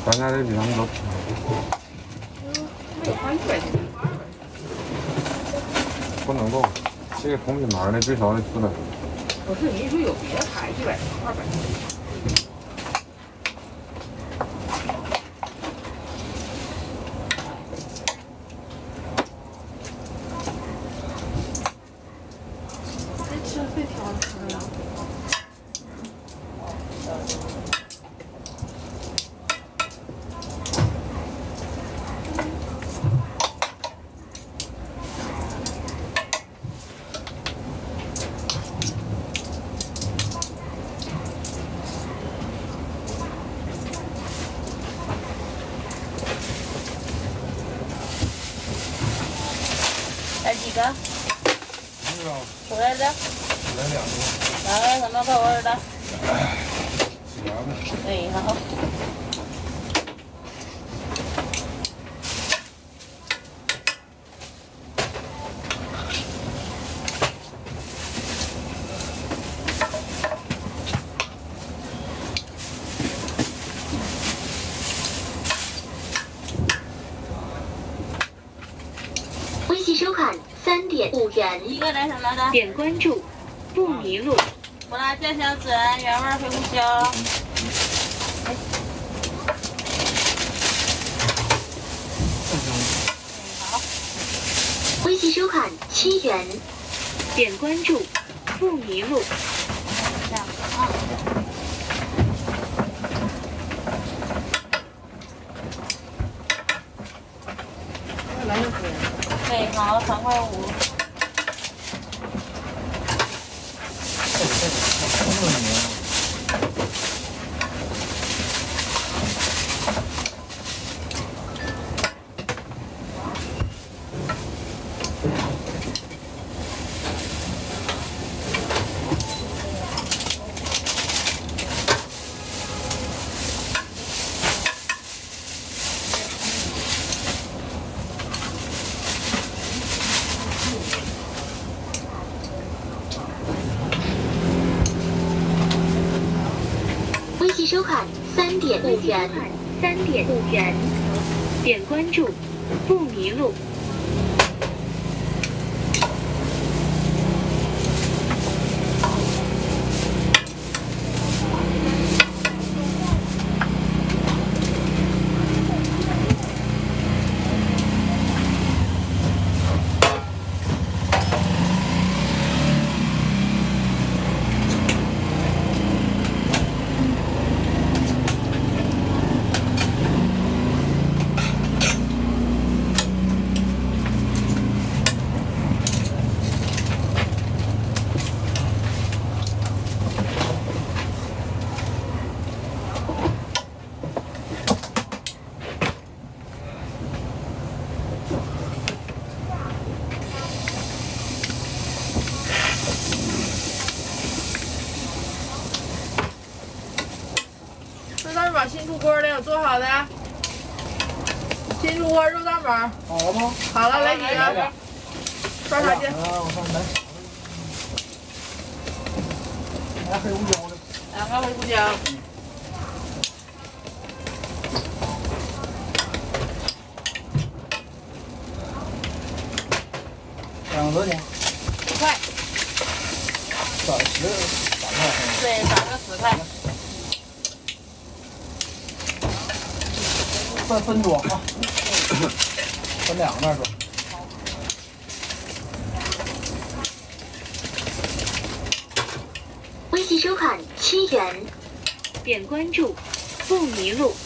大家的比他们都便宜。没有花100多。不能够，这个同品牌的最少得400多。不是，你说有别的牌100、200。被挑出来了。来几个？出来的。来2个。来个什么口味的？西洋的。对，好。微信收款3.5元。一个来什么的？点关注，不迷路。胡辣椒小孜然原味黑胡椒。好。微信收款7元。点关注，不迷路。这样啊。来个对，好，3块5。微信收款3.5元。3.5元。点关注，不迷路。把新出锅的有做好的，新出锅肉蛋堡。好了吗？好了，来几个？刷啥去？我看来。来黑胡椒的。2个黑胡椒。2个呢10块。3块。对，3个10块。分装啊，分2袋装。微信收款7元。点关注，不迷路。